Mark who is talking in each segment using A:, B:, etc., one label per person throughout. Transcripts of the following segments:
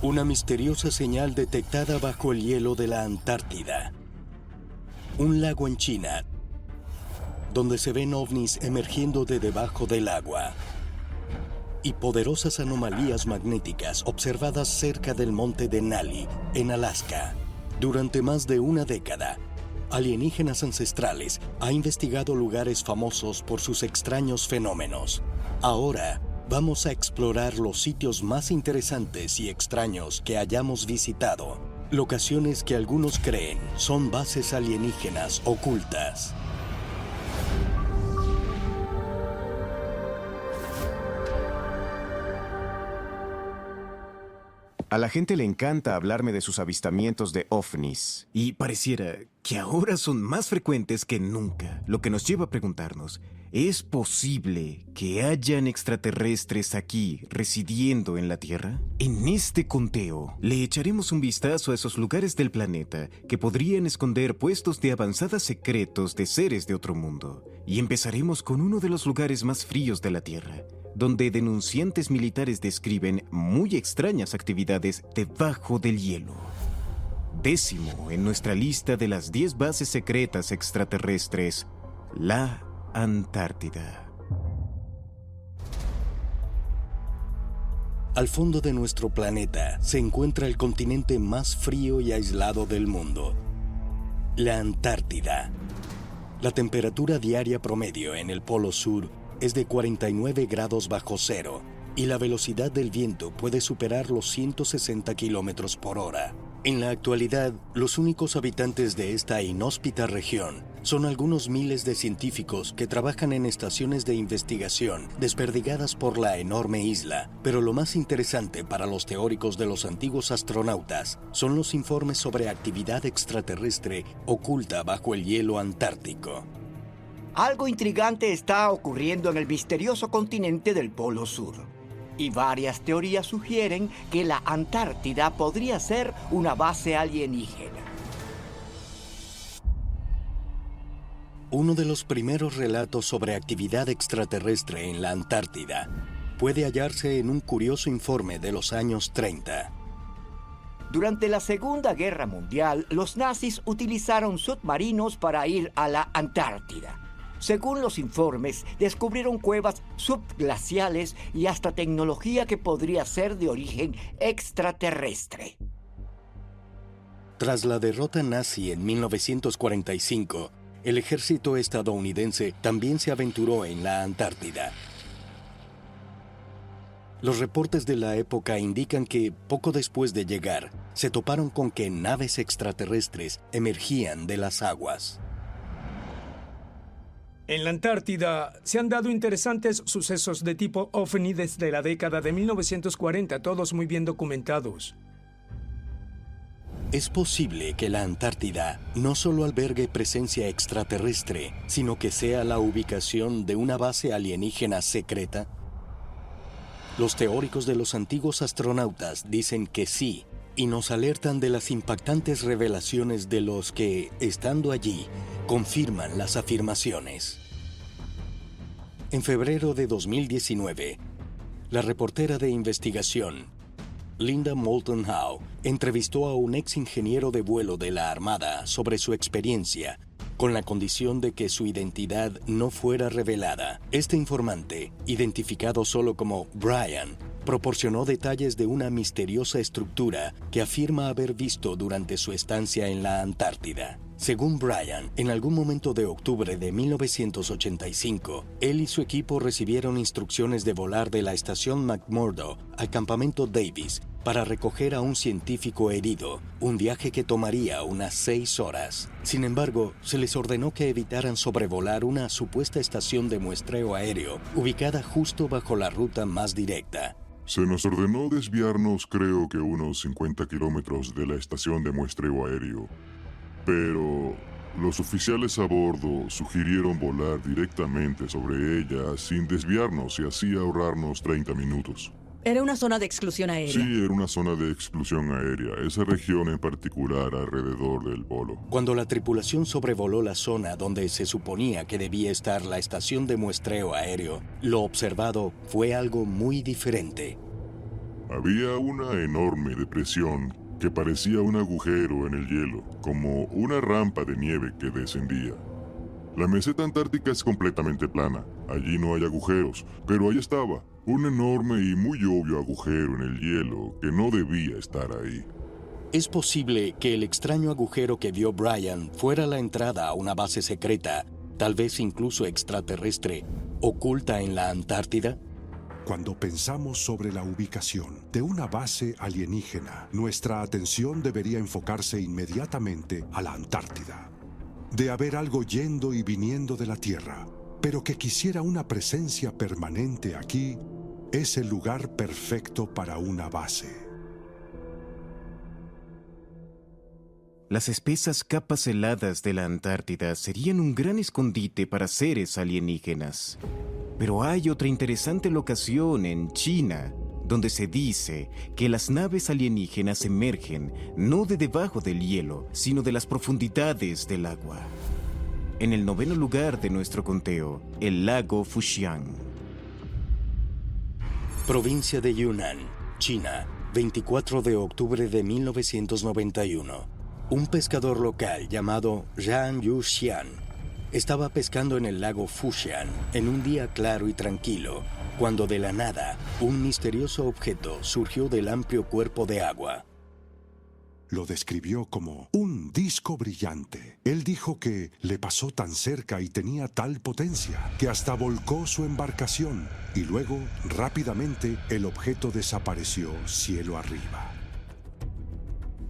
A: Una misteriosa señal detectada bajo el hielo de la Antártida. Un lago en China, donde se ven ovnis emergiendo de debajo del agua. Y poderosas anomalías magnéticas observadas cerca del monte Denali, en Alaska. Durante más de una década, Alienígenas Ancestrales ha investigado lugares famosos por sus extraños fenómenos. Ahora, vamos a explorar los sitios más interesantes y extraños que hayamos visitado. Locaciones que algunos creen son bases alienígenas ocultas.
B: A la gente le encanta hablarme de sus avistamientos de ovnis.
C: Y pareciera que ahora son más frecuentes que nunca, lo que nos lleva a preguntarnos, ¿es posible que hayan extraterrestres aquí residiendo en la Tierra? En este conteo, le echaremos un vistazo a esos lugares del planeta que podrían esconder puestos de avanzada secretos de seres de otro mundo. Y empezaremos con uno de los lugares más fríos de la Tierra, donde denunciantes militares describen muy extrañas actividades debajo del hielo. 10º en nuestra lista de las 10 bases secretas extraterrestres, la Antártida.
A: Al fondo de nuestro planeta se encuentra el continente más frío y aislado del mundo, la Antártida. La temperatura diaria promedio en el Polo Sur es de 49 grados bajo cero y la velocidad del viento puede superar los 160 kilómetros por hora. En la actualidad, los únicos habitantes de esta inhóspita región son algunos miles de científicos que trabajan en estaciones de investigación desperdigadas por la enorme isla. Pero lo más interesante para los teóricos de los antiguos astronautas son los informes sobre actividad extraterrestre oculta bajo el hielo antártico.
D: Algo intrigante está ocurriendo en el misterioso continente del Polo Sur. Y varias teorías sugieren que la Antártida podría ser una base alienígena.
A: Uno de los primeros relatos sobre actividad extraterrestre en la Antártida puede hallarse en un curioso informe de los años 30.
D: Durante la Segunda Guerra Mundial, los nazis utilizaron submarinos para ir a la Antártida. Según los informes, descubrieron cuevas subglaciales y hasta tecnología que podría ser de origen extraterrestre.
A: Tras la derrota nazi en 1945, el ejército estadounidense también se aventuró en la Antártida. Los reportes de la época indican que, poco después de llegar, se toparon con que naves extraterrestres emergían de las aguas.
E: En la Antártida se han dado interesantes sucesos de tipo ovni desde la década de 1940, todos muy bien documentados.
A: Es posible que la Antártida no solo albergue presencia extraterrestre, sino que sea la ubicación de una base alienígena secreta. Los teóricos de los antiguos astronautas dicen que sí, y nos alertan de las impactantes revelaciones de los que, estando allí, confirman las afirmaciones. En febrero de 2019, la reportera de investigación, Linda Moulton Howe, entrevistó a un ex ingeniero de vuelo de la Armada sobre su experiencia, con la condición de que su identidad no fuera revelada. Este informante, identificado solo como Brian, proporcionó detalles de una misteriosa estructura que afirma haber visto durante su estancia en la Antártida. Según Brian, en algún momento de octubre de 1985, él y su equipo recibieron instrucciones de volar de la estación McMurdo al campamento Davis para recoger a un científico herido, un viaje que tomaría unas 6 horas. Sin embargo, se les ordenó que evitaran sobrevolar una supuesta estación de muestreo aéreo ubicada justo bajo la ruta más directa.
F: Se nos ordenó desviarnos, creo que unos 50 kilómetros de la estación de muestreo aéreo. Pero los oficiales a bordo sugirieron volar directamente sobre ella sin desviarnos y así ahorrarnos 30 minutos.
G: Era una zona de exclusión aérea.
F: Sí, era una zona de exclusión aérea, esa región en particular alrededor del polo.
A: Cuando la tripulación sobrevoló la zona donde se suponía que debía estar la estación de muestreo aéreo, lo observado fue algo muy diferente.
F: Había una enorme depresión que parecía un agujero en el hielo, como una rampa de nieve que descendía. La meseta antártica es completamente plana. Allí no hay agujeros, pero ahí estaba, un enorme y muy obvio agujero en el hielo que no debía estar ahí.
A: Es posible que el extraño agujero que vio Brian fuera la entrada a una base secreta, tal vez incluso extraterrestre, oculta en la Antártida.
H: Cuando pensamos sobre la ubicación de una base alienígena, nuestra atención debería enfocarse inmediatamente a la Antártida. De haber algo yendo y viniendo de la Tierra, pero que quisiera una presencia permanente aquí, es el lugar perfecto para una base.
C: Las espesas capas heladas de la Antártida serían un gran escondite para seres alienígenas. Pero hay otra interesante locación en China, donde se dice que las naves alienígenas emergen no de debajo del hielo, sino de las profundidades del agua. En el 9º lugar de nuestro conteo, el lago Fujian.
A: Provincia de Yunnan, China, 24 de octubre de 1991. Un pescador local llamado Zhang Yuxian estaba pescando en el lago Fujian en un día claro y tranquilo, cuando de la nada un misterioso objeto surgió del amplio cuerpo de agua.
H: Lo describió como un disco brillante. Él dijo que le pasó tan cerca y tenía tal potencia que hasta volcó su embarcación y luego, rápidamente, el objeto desapareció cielo arriba.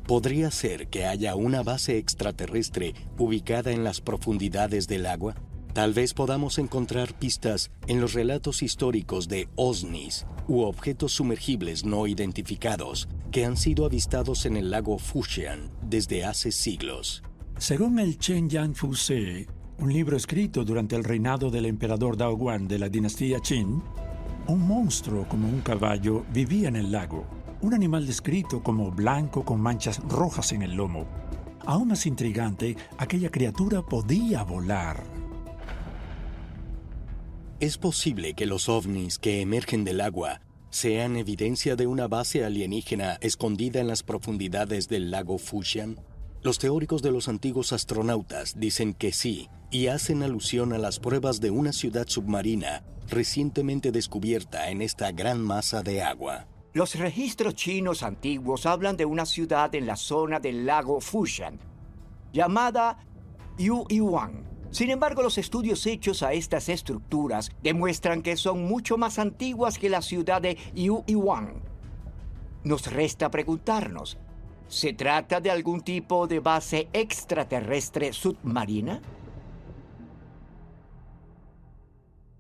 A: ¿Podría ser que haya una base extraterrestre ubicada en las profundidades del agua? Tal vez podamos encontrar pistas en los relatos históricos de OVNIs u objetos sumergibles no identificados que han sido avistados en el lago Fujian desde hace siglos.
I: Según el Chen Yan Fu-Se, un libro escrito durante el reinado del emperador Daoguang de la dinastía Qin, un monstruo como un caballo vivía en el lago. Un animal descrito como blanco con manchas rojas en el lomo. Aún más intrigante, aquella criatura podía volar.
A: ¿Es posible que los ovnis que emergen del agua sean evidencia de una base alienígena escondida en las profundidades del lago Fujian? Los teóricos de los antiguos astronautas dicen que sí, y hacen alusión a las pruebas de una ciudad submarina recientemente descubierta en esta gran masa de agua.
D: Los registros chinos antiguos hablan de una ciudad en la zona del lago Fujian, llamada Yueyuan. Sin embargo, los estudios hechos a estas estructuras demuestran que son mucho más antiguas que la ciudad de Yueyuan. Nos resta preguntarnos, ¿se trata de algún tipo de base extraterrestre submarina?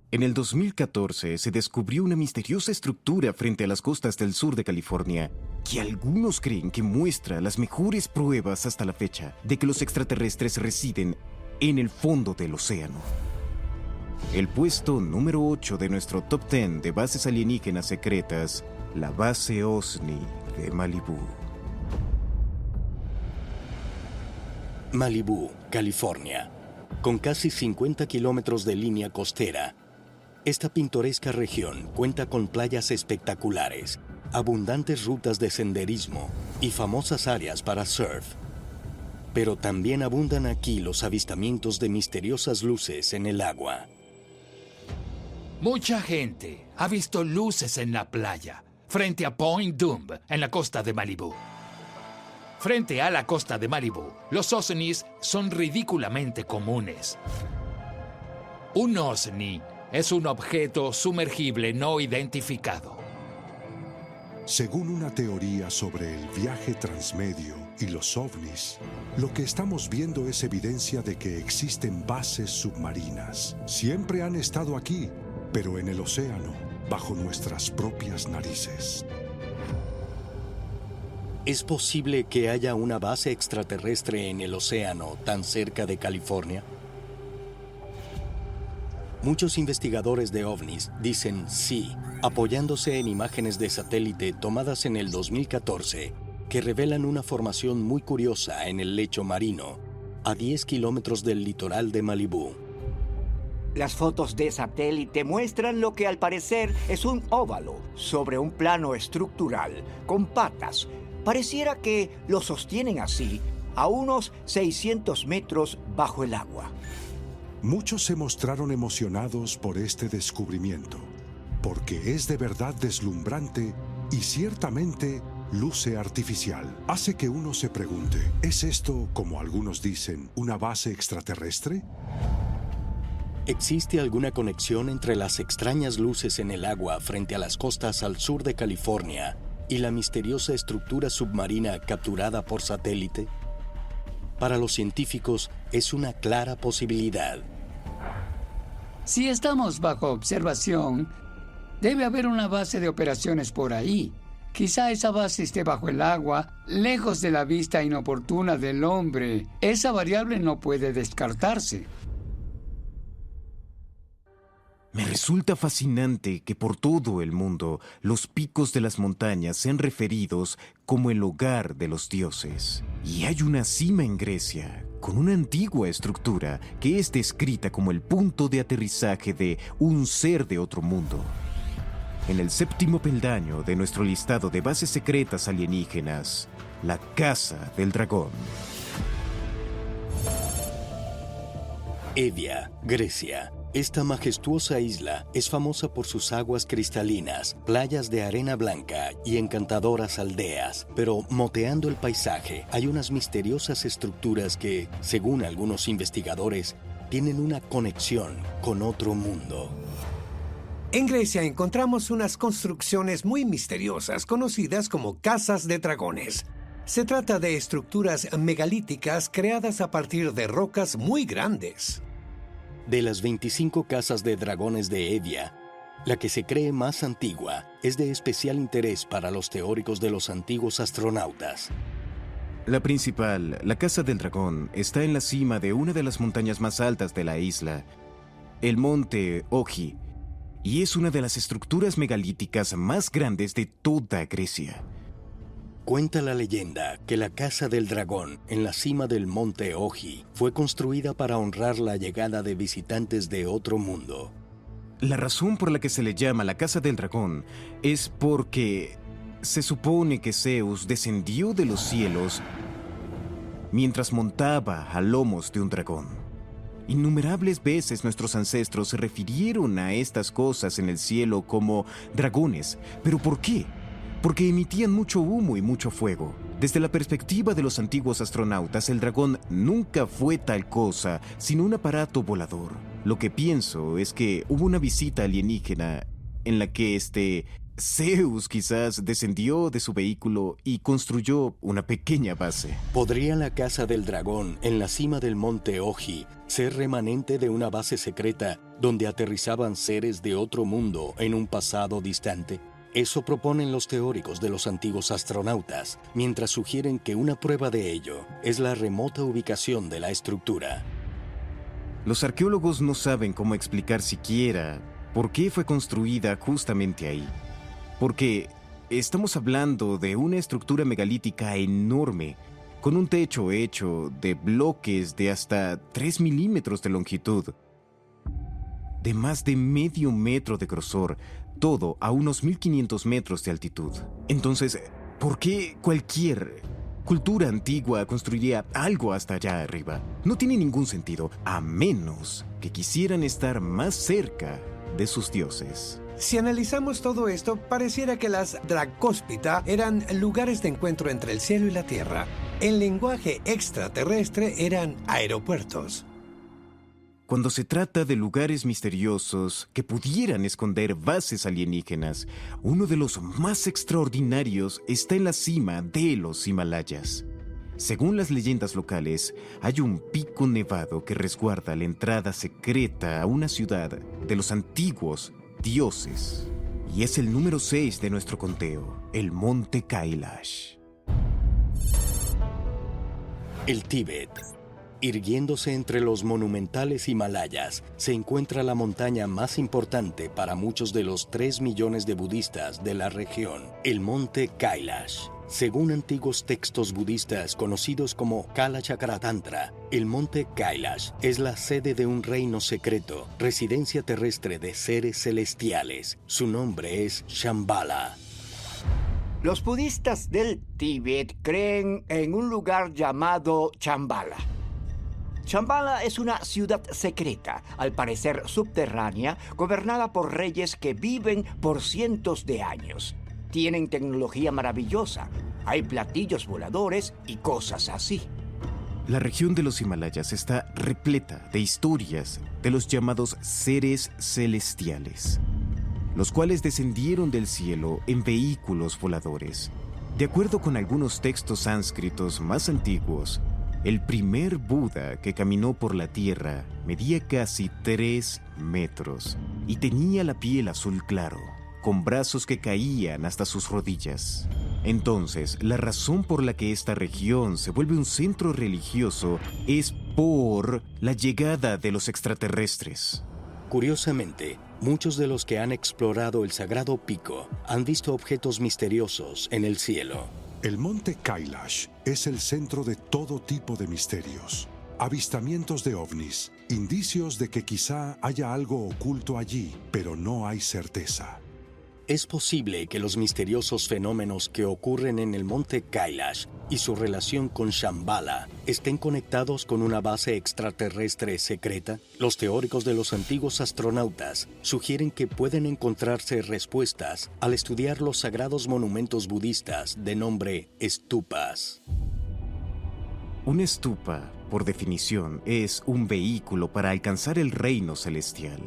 C: En el 2014 se descubrió una misteriosa estructura frente a las costas del sur de California que algunos creen que muestra las mejores pruebas hasta la fecha de que los extraterrestres residen en el fondo del océano. El puesto número 8 de nuestro top 10 de bases alienígenas secretas, la base OSNI de Malibú.
A: Malibú, California. Con casi 50 kilómetros de línea costera, esta pintoresca región cuenta con playas espectaculares, abundantes rutas de senderismo y famosas áreas para surf. Pero también abundan aquí los avistamientos de misteriosas luces en el agua.
J: Mucha gente ha visto luces en la playa, frente a Point Dumb, en la costa de Malibú. Frente a la costa de Malibú, los OVNIs son ridículamente comunes. Un OVNI es un objeto sumergible no identificado.
H: Según una teoría sobre el viaje transmedio y los ovnis, lo que estamos viendo es evidencia de que existen bases submarinas. Siempre han estado aquí, pero en el océano, bajo nuestras propias narices.
A: ¿Es posible que haya una base extraterrestre en el océano tan cerca de California? Muchos investigadores de ovnis dicen sí, apoyándose en imágenes de satélite tomadas en el 2014, que revelan una formación muy curiosa en el lecho marino, a 10 kilómetros del litoral de Malibú.
D: Las fotos de satélite muestran lo que al parecer es un óvalo sobre un plano estructural con patas. Pareciera que lo sostienen así a unos 600 metros bajo el agua.
H: Muchos se mostraron emocionados por este descubrimiento, porque es de verdad deslumbrante y ciertamente luce artificial. Hace que uno se pregunte, ¿es esto, como algunos dicen, una base extraterrestre?
A: ¿Existe alguna conexión entre las extrañas luces en el agua frente a las costas al sur de California y la misteriosa estructura submarina capturada por satélite? Para los científicos es una clara posibilidad.
K: Si estamos bajo observación, debe haber una base de operaciones por ahí. Quizá esa base esté bajo el agua, lejos de la vista inoportuna del hombre. Esa variable no puede descartarse.
C: Me resulta fascinante que por todo el mundo los picos de las montañas sean referidos como el hogar de los dioses. Y hay una cima en Grecia, con una antigua estructura que es descrita como el punto de aterrizaje de un ser de otro mundo. En el 7º peldaño de nuestro listado de bases secretas alienígenas, la Casa del Dragón.
A: Evia, Grecia. Esta majestuosa isla es famosa por sus aguas cristalinas, playas de arena blanca y encantadoras aldeas, pero moteando el paisaje hay unas misteriosas estructuras que, según algunos investigadores, tienen una conexión con otro mundo.
L: En Grecia encontramos unas construcciones muy misteriosas conocidas como casas de dragones. Se trata de estructuras megalíticas creadas a partir de rocas muy grandes.
A: De las 25 casas de dragones de Evia, la que se cree más antigua es de especial interés para los teóricos de los antiguos astronautas.
C: La principal, la Casa del Dragón, está en la cima de una de las montañas más altas de la isla, el monte Oji, y es una de las estructuras megalíticas más grandes de toda Grecia.
A: Cuenta la leyenda que la Casa del Dragón, en la cima del monte Oji, fue construida para honrar la llegada de visitantes de otro mundo.
C: La razón por la que se le llama la Casa del Dragón es porque se supone que Zeus descendió de los cielos mientras montaba a lomos de un dragón. Innumerables veces nuestros ancestros se refirieron a estas cosas en el cielo como dragones. ¿Pero por qué? Porque emitían mucho humo y mucho fuego. Desde la perspectiva de los antiguos astronautas, el dragón nunca fue tal cosa, sino un aparato volador. Lo que pienso es que hubo una visita alienígena en la que Zeus quizás descendió de su vehículo y construyó una pequeña base.
A: ¿Podría la Casa del Dragón, en la cima del monte Oji, ser remanente de una base secreta donde aterrizaban seres de otro mundo en un pasado distante? Eso proponen los teóricos de los antiguos astronautas, mientras sugieren que una prueba de ello es la remota ubicación de la estructura.
C: Los arqueólogos no saben cómo explicar siquiera por qué fue construida justamente ahí. Porque estamos hablando de una estructura megalítica enorme, con un techo hecho de bloques de hasta 3 milímetros de longitud, de más de medio metro de grosor, todo a unos 1500 metros de altitud. Entonces, ¿por qué cualquier cultura antigua construiría algo hasta allá arriba? No tiene ningún sentido, a menos que quisieran estar más cerca de sus dioses.
L: Si analizamos todo esto, pareciera que las Dracóspita eran lugares de encuentro entre el cielo y la tierra. En lenguaje extraterrestre eran aeropuertos.
C: Cuando se trata de lugares misteriosos que pudieran esconder bases alienígenas, uno de los más extraordinarios está en la cima de los Himalayas. Según las leyendas locales, hay un pico nevado que resguarda la entrada secreta a una ciudad de los antiguos dioses. Y es el número 6 de nuestro conteo, el monte Kailash.
A: El Tíbet. Irguiéndose entre los monumentales Himalayas, se encuentra la montaña más importante para muchos de los 3 millones de budistas de la región, el monte Kailash. Según antiguos textos budistas conocidos como Kala Chakra-tantra, el monte Kailash es la sede de un reino secreto, residencia terrestre de seres celestiales. Su nombre es Shambhala.
D: Los budistas del Tíbet creen en un lugar llamado Shambhala. Shambhala es una ciudad secreta, al parecer subterránea, gobernada por reyes que viven por cientos de años. Tienen tecnología maravillosa, hay platillos voladores y cosas así.
C: La región de los Himalayas está repleta de historias de los llamados seres celestiales, los cuales descendieron del cielo en vehículos voladores. De acuerdo con algunos textos sánscritos más antiguos, el primer Buda que caminó por la tierra medía casi 3 metros y tenía la piel azul claro, con brazos que caían hasta sus rodillas. Entonces, la razón por la que esta región se vuelve un centro religioso es por la llegada de los extraterrestres.
A: Curiosamente, muchos de los que han explorado el sagrado pico han visto objetos misteriosos en el cielo.
H: El monte Kailash es el centro de todo tipo de misterios. Avistamientos de ovnis, indicios de que quizá haya algo oculto allí, pero no hay certeza.
A: Es posible que los misteriosos fenómenos que ocurren en el monte Kailash y su relación con Shambhala estén conectados con una base extraterrestre secreta. Los teóricos de los antiguos astronautas sugieren que pueden encontrarse respuestas al estudiar los sagrados monumentos budistas de nombre stupas.
C: Un stupa, por definición, es un vehículo para alcanzar el reino celestial.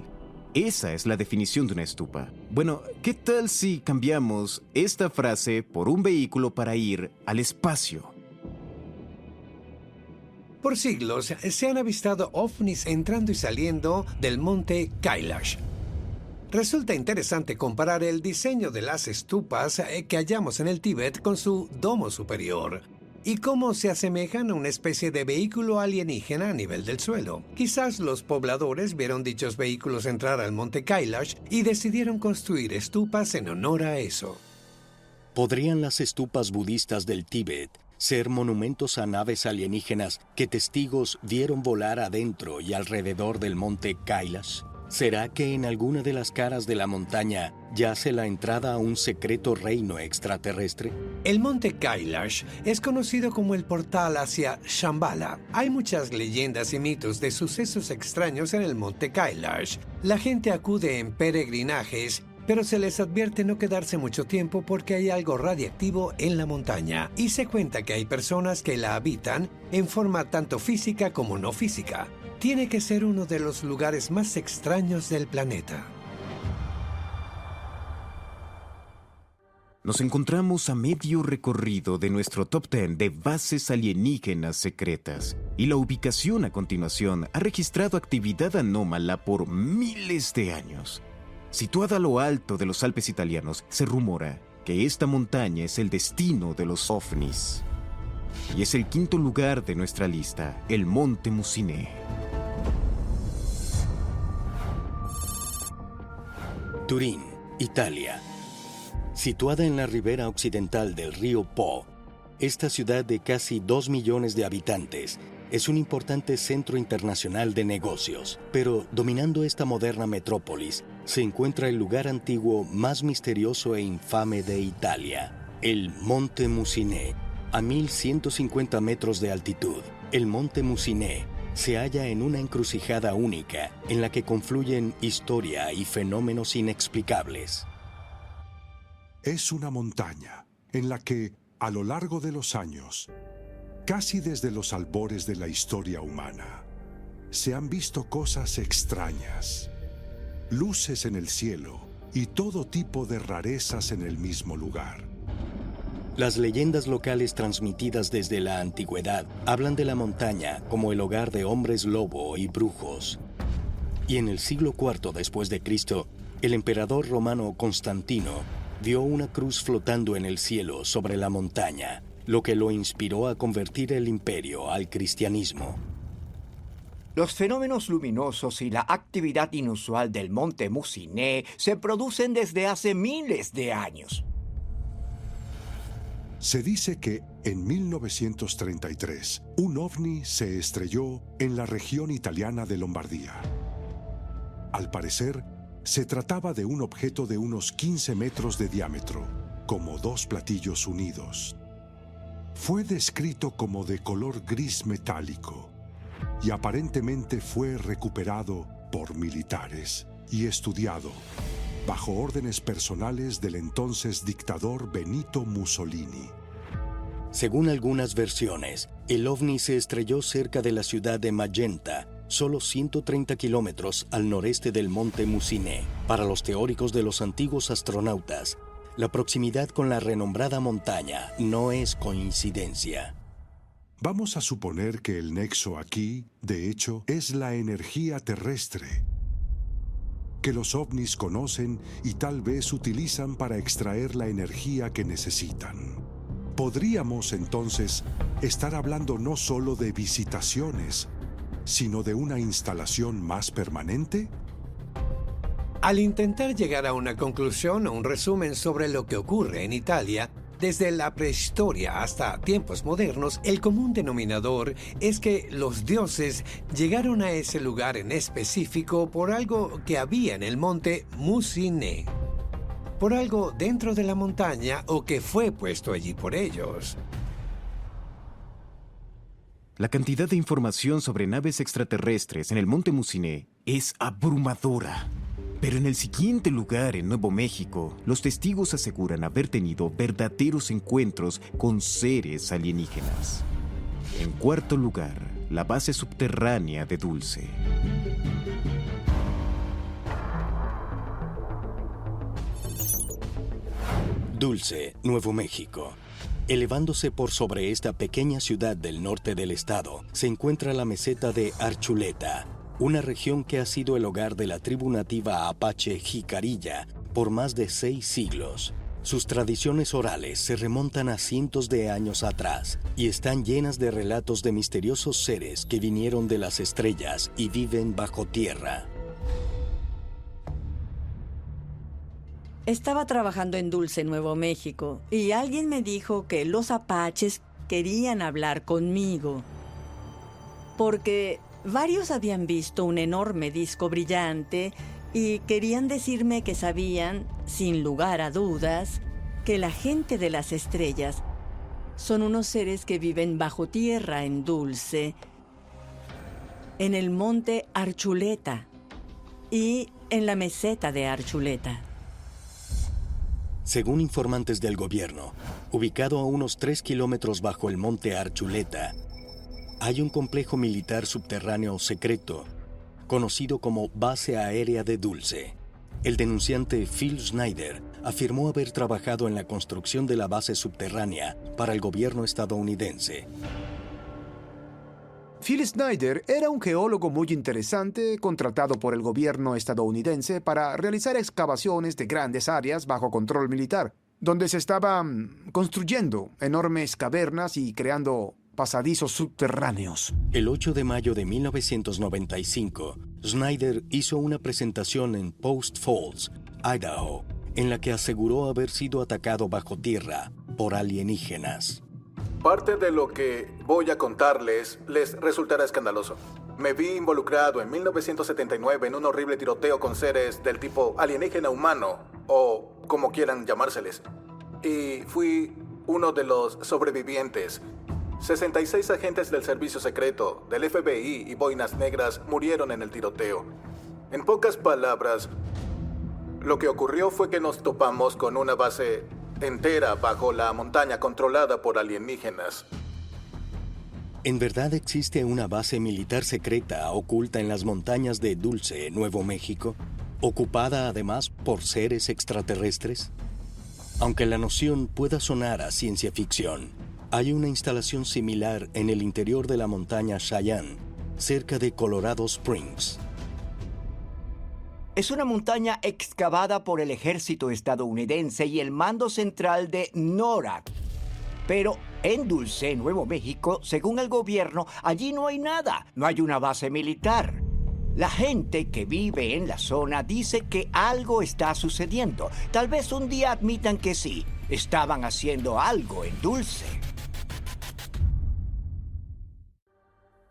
C: Esa es la definición de una stupa. Bueno, ¿qué tal si cambiamos esta frase por un vehículo para ir al espacio?
L: Por siglos se han avistado ovnis entrando y saliendo del monte Kailash. Resulta interesante comparar el diseño de las stupas que hallamos en el Tíbet con su domo superior y cómo se asemejan a una especie de vehículo alienígena a nivel del suelo. Quizás los pobladores vieron dichos vehículos entrar al monte Kailash y decidieron construir estupas en honor a eso.
A: ¿Podrían las estupas budistas del Tíbet ser monumentos a naves alienígenas que testigos vieron volar adentro y alrededor del monte Kailash? ¿Será que en alguna de las caras de la montaña yace la entrada a un secreto reino extraterrestre?
L: El monte Kailash es conocido como el portal hacia Shambhala. Hay muchas leyendas y mitos de sucesos extraños en el monte Kailash. La gente acude en peregrinajes, pero se les advierte no quedarse mucho tiempo porque hay algo radiactivo en la montaña. Y se cuenta que hay personas que la habitan en forma tanto física como no física. Tiene que ser uno de los lugares más extraños del planeta.
C: Nos encontramos a medio recorrido de nuestro top 10 de bases alienígenas secretas, y la ubicación a continuación ha registrado actividad anómala por miles de años. Situada a lo alto de los Alpes italianos, se rumora que esta montaña es el destino de los ovnis. Y es el quinto lugar de nuestra lista, el Monte Musinee.
A: Turín, Italia. Situada en la ribera occidental del río Po, esta ciudad de casi 2 millones de habitantes es un importante centro internacional de negocios. Pero dominando esta moderna metrópolis se encuentra el lugar antiguo más misterioso e infame de Italia, el Monte Musinee. A 1150 metros de altitud, el Monte Musinee se halla en una encrucijada única en la que confluyen historia y fenómenos inexplicables.
H: Es una montaña en la que, a lo largo de los años, casi desde los albores de la historia humana, se han visto cosas extrañas, luces en el cielo y todo tipo de rarezas en el mismo lugar.
A: Las leyendas locales transmitidas desde la antigüedad hablan de la montaña como el hogar de hombres lobo y brujos. Y en el siglo IV después de Cristo, el emperador romano Constantino vio una cruz flotando en el cielo sobre la montaña, lo que lo inspiró a convertir el imperio al cristianismo.
D: Los fenómenos luminosos y la actividad inusual del monte Musinee se producen desde hace miles de años.
H: Se dice que en 1933 un ovni se estrelló en la región italiana de Lombardía. Al parecer, se trataba de un objeto de unos 15 metros de diámetro, como dos platillos unidos. Fue descrito como de color gris metálico y aparentemente fue recuperado por militares y estudiado bajo órdenes personales del entonces dictador Benito Mussolini.
A: Según algunas versiones, el ovni se estrelló cerca de la ciudad de Magenta, solo 130 kilómetros al noreste del monte Muciné. Para los teóricos de los antiguos astronautas, la proximidad con la renombrada montaña no es coincidencia.
H: Vamos a suponer que el nexo aquí, de hecho, es la energía terrestre, que los ovnis conocen y tal vez utilizan para extraer la energía que necesitan. Podríamos entonces estar hablando no solo de visitaciones, sino de una instalación más permanente.
L: Al intentar llegar a una conclusión o un resumen sobre lo que ocurre en Italia, desde la prehistoria hasta tiempos modernos, el común denominador es que los dioses llegaron a ese lugar en específico por algo que había en el monte Muciné, por algo dentro de la montaña o que fue puesto allí por ellos.
C: La cantidad de información sobre naves extraterrestres en el monte Muciné es abrumadora. Pero en el siguiente lugar, en Nuevo México, los testigos aseguran haber tenido verdaderos encuentros con seres alienígenas. En cuarto lugar, la base subterránea de Dulce.
A: Dulce, Nuevo México. Elevándose por sobre esta pequeña ciudad del norte del estado, se encuentra la meseta de Archuleta, una región que ha sido el hogar de la tribu nativa apache Jicarilla por más de 6 siglos. Sus tradiciones orales se remontan a cientos de años atrás y están llenas de relatos de misteriosos seres que vinieron de las estrellas y viven bajo tierra.
G: Estaba trabajando en Dulce, Nuevo México, y alguien me dijo que los apaches querían hablar conmigo, porque varios habían visto un enorme disco brillante y querían decirme que sabían, sin lugar a dudas, que la gente de las estrellas son unos seres que viven bajo tierra en Dulce, en el monte Archuleta y en la meseta de Archuleta.
A: Según informantes del gobierno, ubicado a unos 3 kilómetros bajo el monte Archuleta, hay un complejo militar subterráneo secreto, conocido como Base Aérea de Dulce. El denunciante Phil Schneider afirmó haber trabajado en la construcción de la base subterránea para el gobierno estadounidense.
M: Phil Schneider era un geólogo muy interesante contratado por el gobierno estadounidense para realizar excavaciones de grandes áreas bajo control militar, donde se estaban construyendo enormes cavernas y creando pasadizos subterráneos.
A: El 8 de mayo de 1995, Schneider hizo una presentación en Post Falls, Idaho, en la que aseguró haber sido atacado bajo tierra por alienígenas.
N: Parte de lo que voy a contarles les resultará escandaloso. Me vi involucrado en 1979 en un horrible tiroteo con seres del tipo alienígena humano, o como quieran llamárseles. Y fui uno de los sobrevivientes. 66 agentes del servicio secreto, del FBI y boinas negras murieron en el tiroteo. En pocas palabras, lo que ocurrió fue que nos topamos con una base entera bajo la montaña controlada por alienígenas.
A: ¿En verdad existe una base militar secreta oculta en las montañas de Dulce, Nuevo México, ocupada además por seres extraterrestres? Aunque la noción pueda sonar a ciencia ficción, hay una instalación similar en el interior de la montaña Cheyenne, cerca de Colorado Springs.
D: Es una montaña excavada por el ejército estadounidense y el mando central de NORAD. Pero en Dulce, Nuevo México, según el gobierno, allí no hay nada, no hay una base militar. La gente que vive en la zona dice que algo está sucediendo. Tal vez un día admitan que sí, estaban haciendo algo en Dulce.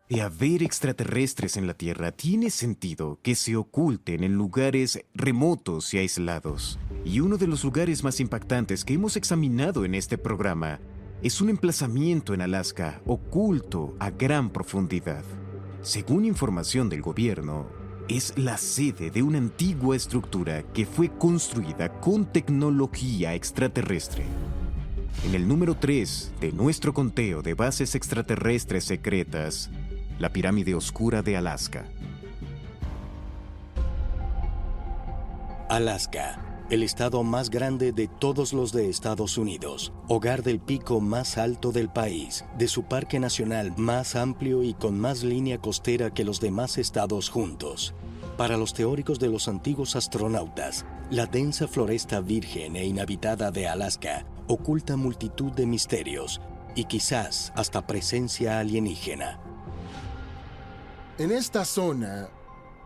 C: De haber extraterrestres en la Tierra, tiene sentido que se oculten en lugares remotos y aislados. Y uno de los lugares más impactantes que hemos examinado en este programa es un emplazamiento en Alaska, oculto a gran profundidad. Según información del gobierno, es la sede de una antigua estructura que fue construida con tecnología extraterrestre. En el número 3 de nuestro conteo de bases extraterrestres secretas, la Pirámide Oscura de Alaska.
A: Alaska, el estado más grande de todos los de Estados Unidos, hogar del pico más alto del país, de su parque nacional más amplio y con más línea costera que los demás estados juntos. Para los teóricos de los antiguos astronautas, la densa floresta virgen e inhabitada de Alaska oculta multitud de misterios y quizás hasta presencia alienígena.
O: En esta zona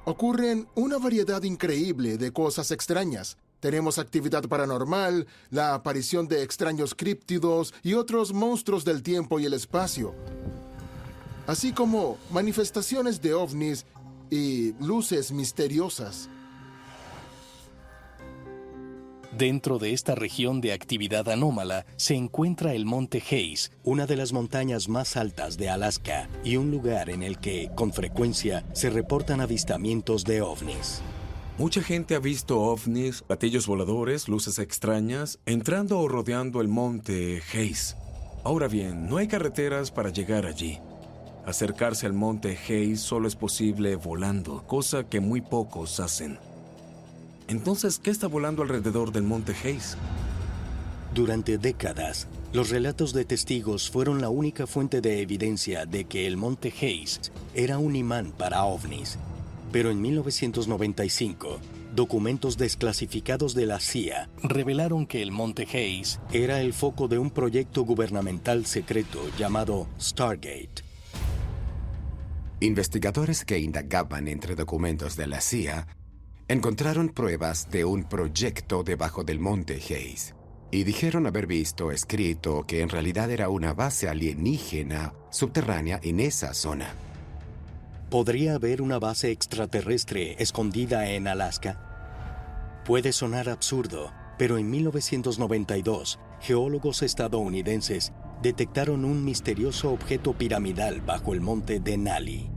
O: ocurren una variedad increíble de cosas extrañas. Tenemos actividad paranormal, la aparición de extraños críptidos y otros monstruos del tiempo y el espacio, así como manifestaciones de ovnis y luces misteriosas.
A: Dentro de esta región de actividad anómala se encuentra el Monte Hayes, una de las montañas más altas de Alaska y un lugar en el que, con frecuencia, se reportan avistamientos de ovnis.
P: Mucha gente ha visto ovnis, platillos voladores, luces extrañas, entrando o rodeando el Monte Hayes. Ahora bien, no hay carreteras para llegar allí. Acercarse al Monte Hayes solo es posible volando, cosa que muy pocos hacen. Entonces, ¿qué está volando alrededor del Monte Hayes?
A: Durante décadas, los relatos de testigos fueron la única fuente de evidencia de que el Monte Hayes era un imán para ovnis. Pero en 1995, documentos desclasificados de la CIA revelaron que el Monte Hayes era el foco de un proyecto gubernamental secreto llamado Stargate.
Q: Investigadores que indagaban entre documentos de la CIA encontraron pruebas de un proyecto debajo del Monte Hayes y dijeron haber visto escrito que en realidad era una base alienígena subterránea en esa zona.
A: ¿Podría haber una base extraterrestre escondida en Alaska? Puede sonar absurdo, pero en 1992, geólogos estadounidenses detectaron un misterioso objeto piramidal bajo el monte Denali.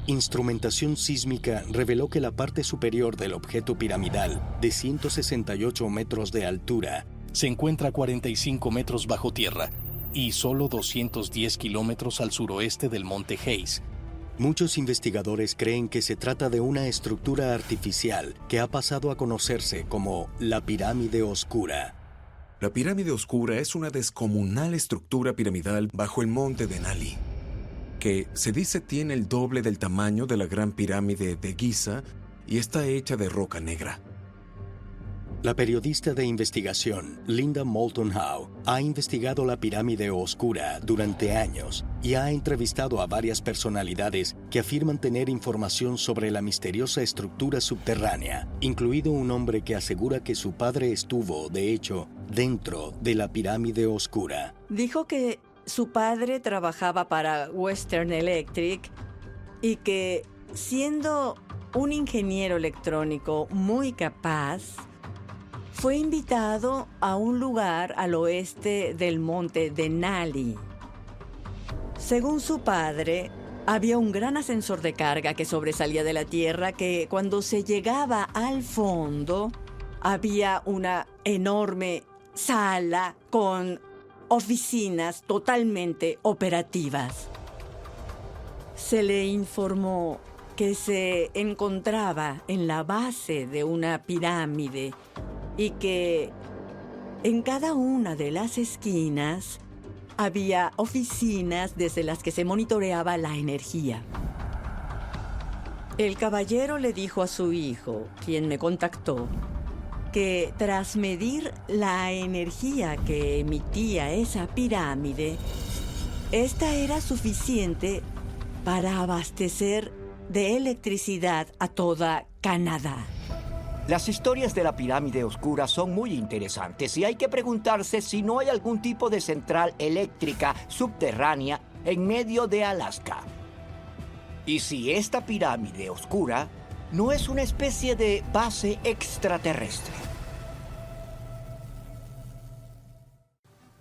A: Instrumentación sísmica reveló que la parte superior del objeto piramidal, de 168 metros de altura, se encuentra a 45 metros bajo tierra y solo 210 kilómetros al suroeste del Monte Hayes. Muchos investigadores creen que se trata de una estructura artificial que ha pasado a conocerse como la Pirámide Oscura.
P: La Pirámide Oscura es una descomunal estructura piramidal bajo el monte Denali, que se dice tiene el doble del tamaño de la Gran Pirámide de Giza y está hecha de roca negra.
A: La periodista de investigación Linda Moulton Howe ha investigado la Pirámide Oscura durante años y ha entrevistado a varias personalidades que afirman tener información sobre la misteriosa estructura subterránea, incluido un hombre que asegura que su padre estuvo, de hecho, dentro de la Pirámide Oscura.
G: Dijo que su padre trabajaba para Western Electric y que, siendo un ingeniero electrónico muy capaz, fue invitado a un lugar al oeste del monte Denali. Según su padre, había un gran ascensor de carga que sobresalía de la tierra que, cuando se llegaba al fondo, había una enorme sala con oficinas totalmente operativas. Se le informó que se encontraba en la base de una pirámide y que en cada una de las esquinas había oficinas desde las que se monitoreaba la energía. El caballero le dijo a su hijo, quien me contactó, que tras medir la energía que emitía esa pirámide, esta era suficiente para abastecer de electricidad a toda Canadá.
D: Las historias de la pirámide oscura son muy interesantes y hay que preguntarse si no hay algún tipo de central eléctrica subterránea en medio de Alaska. Y si esta pirámide oscura no es una especie de base extraterrestre.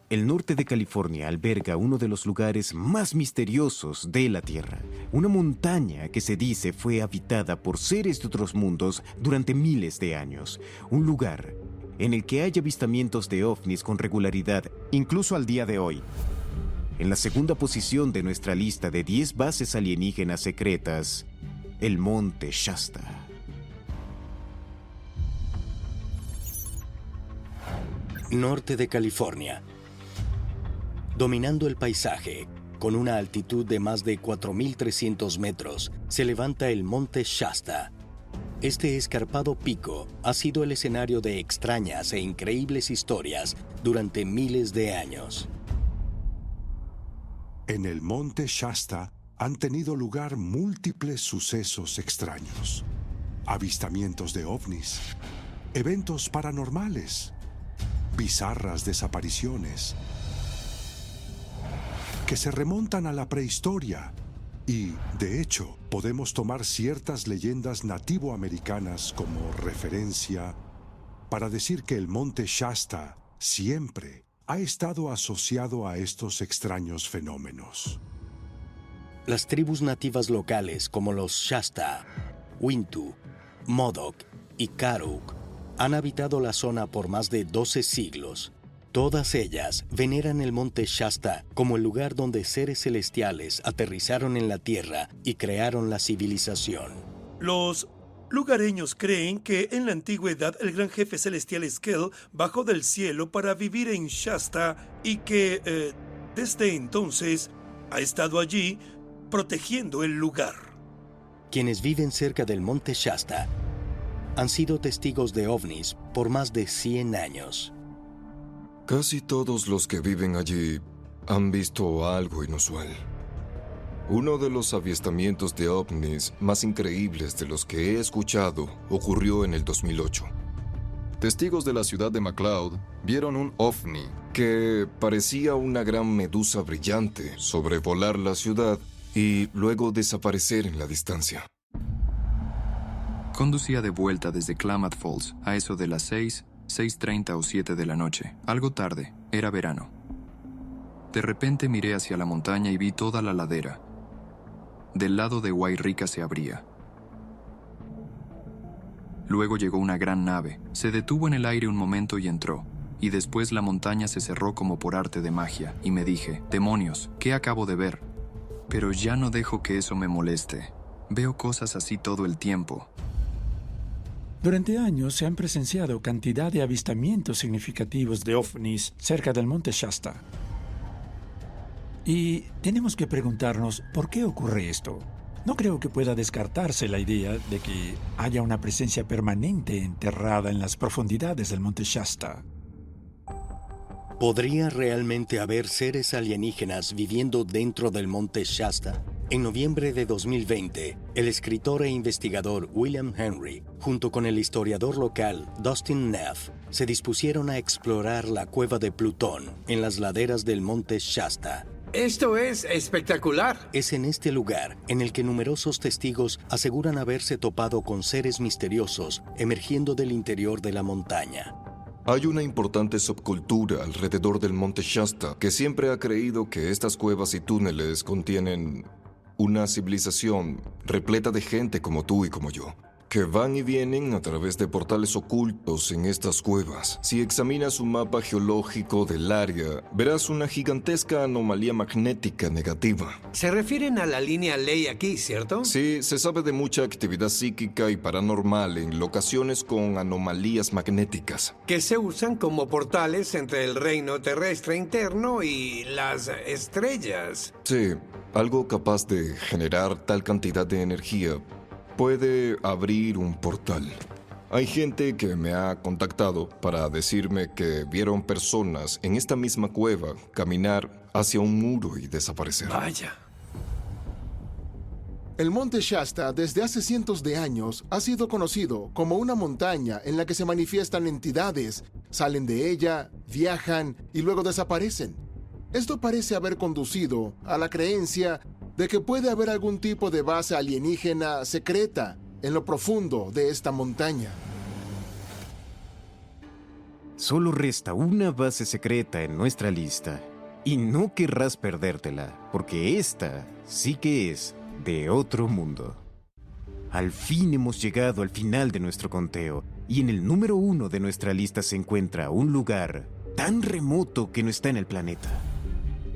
C: El norte de California alberga uno de los lugares más misteriosos de la Tierra, una montaña que se dice fue habitada por seres de otros mundos durante miles de años, un lugar en el que hay avistamientos de ovnis con regularidad, incluso al día de hoy. En la segunda posición de nuestra lista de 10 bases alienígenas secretas, el Monte Shasta.
A: Norte de California. Dominando el paisaje, con una altitud de más de 4.300 metros, se levanta el Monte Shasta. Este escarpado pico ha sido el escenario de extrañas e increíbles historias durante miles de años.
H: En el Monte Shasta han tenido lugar múltiples sucesos extraños. Avistamientos de ovnis, eventos paranormales, bizarras desapariciones que se remontan a la prehistoria y, de hecho, podemos tomar ciertas leyendas nativoamericanas como referencia para decir que el Monte Shasta siempre ha estado asociado a estos extraños fenómenos.
A: Las tribus nativas locales como los Shasta, Wintu, Modoc y Karuk han habitado la zona por más de 12 siglos. Todas ellas veneran el Monte Shasta como el lugar donde seres celestiales aterrizaron en la Tierra y crearon la civilización.
R: Los lugareños creen que en la antigüedad el gran jefe celestial Skell bajó del cielo para vivir en Shasta y que desde entonces ha estado allí protegiendo el lugar.
A: Quienes viven cerca del Monte Shasta han sido testigos de ovnis por más de 100 años.
S: Casi todos los que viven allí han visto algo inusual. Uno de los avistamientos de ovnis más increíbles de los que he escuchado ocurrió en el 2008.
T: Testigos de la ciudad de McLeod vieron un ovni que parecía una gran medusa brillante sobrevolar la ciudad y luego desaparecer en la distancia.
U: Conducía de vuelta desde Klamath Falls a eso de las 6:30 o 7 de la noche. Algo tarde, era verano. De repente miré hacia la montaña y vi toda la ladera. Del lado de Wairika se abría. Luego llegó una gran nave. Se detuvo en el aire un momento y entró. Y después la montaña se cerró como por arte de magia. Y me dije, demonios, ¿qué acabo de ver? Pero ya no dejo que eso me moleste. Veo cosas así todo el tiempo.
I: Durante años se han presenciado cantidad de avistamientos significativos de ovnis cerca del Monte Shasta. Y tenemos que preguntarnos por qué ocurre esto. No creo que pueda descartarse la idea de que haya una presencia permanente enterrada en las profundidades del Monte Shasta.
A: ¿Podría realmente haber seres alienígenas viviendo dentro del Monte Shasta? En noviembre de 2020, el escritor e investigador William Henry, junto con el historiador local Dustin Neff, se dispusieron a explorar la cueva de Plutón en las laderas del Monte Shasta.
L: Esto es espectacular.
A: Es en este lugar en el que numerosos testigos aseguran haberse topado con seres misteriosos emergiendo del interior de la montaña.
T: Hay una importante subcultura alrededor del Monte Shasta que siempre ha creído que estas cuevas y túneles contienen una civilización repleta de gente como tú y como yo, que van y vienen a través de portales ocultos en estas cuevas. Si examinas un mapa geológico del área, verás una gigantesca anomalía magnética negativa.
L: Se refieren a la línea Ley aquí, ¿cierto?
T: Sí, se sabe de mucha actividad psíquica y paranormal en locaciones con anomalías magnéticas.
L: Que se usan como portales entre el reino terrestre interno y las estrellas.
T: Sí, algo capaz de generar tal cantidad de energía puede abrir un portal. Hay gente que me ha contactado para decirme que vieron personas en esta misma cueva caminar hacia un muro y desaparecer.
L: Vaya.
O: El monte Shasta desde hace cientos de años ha sido conocido como una montaña en la que se manifiestan entidades, salen de ella, viajan y luego desaparecen. Esto parece haber conducido a la creencia de que puede haber algún tipo de base alienígena secreta en lo profundo de esta montaña.
C: Solo resta una base secreta en nuestra lista, y no querrás perdértela, porque esta sí que es de otro mundo. Al fin hemos llegado al final de nuestro conteo, y en el número 1 de nuestra lista se encuentra un lugar tan remoto que no está en el planeta.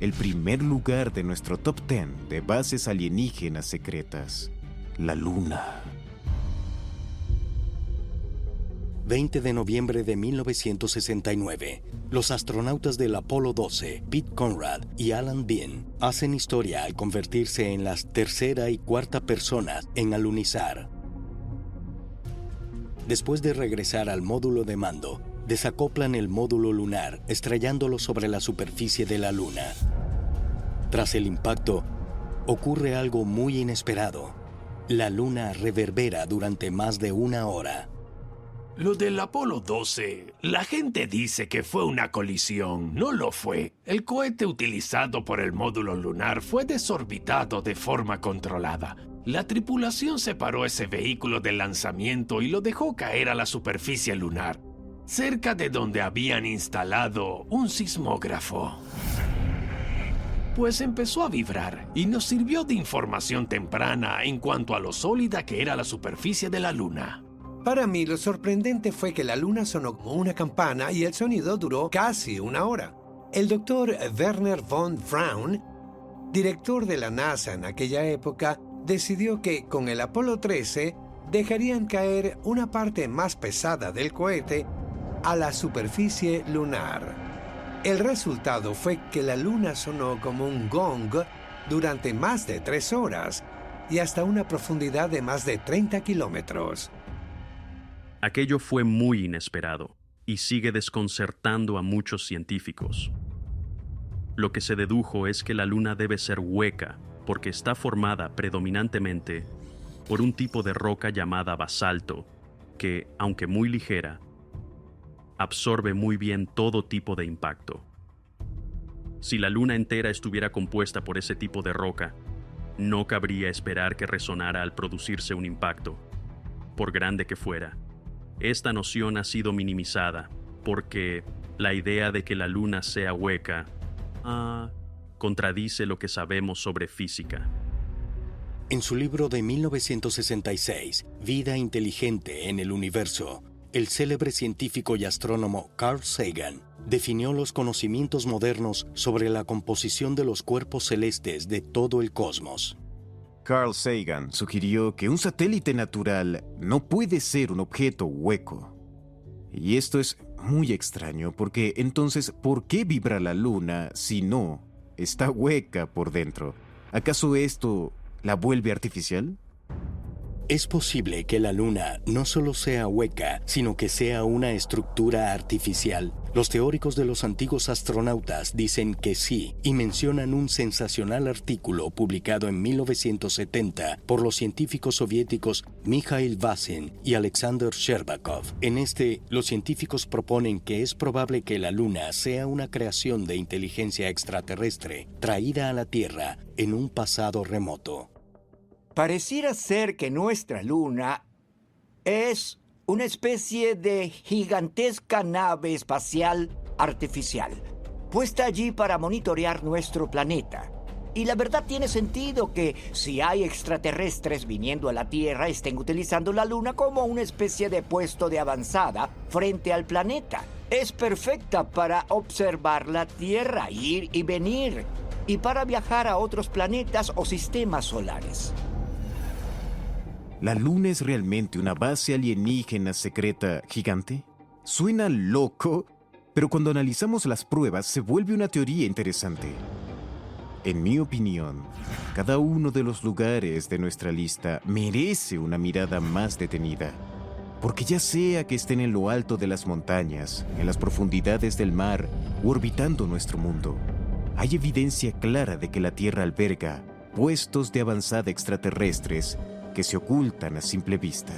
C: El primer lugar de nuestro top 10 de bases alienígenas secretas, la Luna.
A: 20 de noviembre de 1969, los astronautas del Apolo 12, Pete Conrad y Alan Bean, hacen historia al convertirse en las tercera y cuarta personas en alunizar. Después de regresar al módulo de mando, desacoplan el módulo lunar, estrellándolo sobre la superficie de la Luna. Tras el impacto, ocurre algo muy inesperado. La Luna reverbera durante más de 1 hora.
B: Lo del Apolo 12, la gente dice que fue una colisión. No lo fue. El cohete utilizado por el módulo lunar fue desorbitado de forma controlada. La tripulación separó ese vehículo del lanzamiento y lo dejó caer a la superficie lunar, cerca de donde habían instalado un sismógrafo. Pues empezó a vibrar y nos sirvió de información temprana en cuanto a lo sólida que era la superficie de la Luna.
L: Para mí, lo sorprendente fue que la Luna sonó como una campana y el sonido duró casi 1 hora. El doctor Werner von Braun, director de la NASA en aquella época, decidió que con el Apolo 13 dejarían caer una parte más pesada del cohete a la superficie lunar. El resultado fue que la Luna sonó como un gong durante más de 3 horas y hasta una profundidad de más de 30 kilómetros.
V: Aquello fue muy inesperado y sigue desconcertando a muchos científicos. Lo que se dedujo es que la Luna debe ser hueca porque está formada predominantemente por un tipo de roca llamada basalto que, aunque muy ligera, absorbe muy bien todo tipo de impacto. Si la Luna entera estuviera compuesta por ese tipo de roca, no cabría esperar que resonara al producirse un impacto, por grande que fuera. Esta noción ha sido minimizada porque la idea de que la Luna sea hueca contradice lo que sabemos sobre física.
A: En su libro de 1966, Vida inteligente en el universo, el célebre científico y astrónomo Carl Sagan definió los conocimientos modernos sobre la composición de los cuerpos celestes de todo el cosmos.
C: Carl Sagan sugirió que un satélite natural no puede ser un objeto hueco. Y esto es muy extraño porque entonces, ¿por qué vibra la Luna si no está hueca por dentro? ¿Acaso esto la vuelve artificial?
A: Es posible que la Luna no solo sea hueca, sino que sea una estructura artificial. Los teóricos de los antiguos astronautas dicen que sí, y mencionan un sensacional artículo publicado en 1970 por los científicos soviéticos Mikhail Vasin y Alexander Sherbakov. En este, los científicos proponen que es probable que la Luna sea una creación de inteligencia extraterrestre traída a la Tierra en un pasado remoto.
D: Pareciera ser que nuestra Luna es una especie de gigantesca nave espacial artificial, puesta allí para monitorear nuestro planeta. Y la verdad tiene sentido que si hay extraterrestres viniendo a la Tierra estén utilizando la Luna como una especie de puesto de avanzada frente al planeta. Es perfecta para observar la Tierra, ir y venir, y para viajar a otros planetas o sistemas solares.
C: ¿La Luna es realmente una base alienígena secreta gigante? Suena loco, pero cuando analizamos las pruebas se vuelve una teoría interesante. En mi opinión, cada uno de los lugares de nuestra lista merece una mirada más detenida. Porque ya sea que estén en lo alto de las montañas, en las profundidades del mar o orbitando nuestro mundo, hay evidencia clara de que la Tierra alberga puestos de avanzada extraterrestres que se ocultan a simple vista.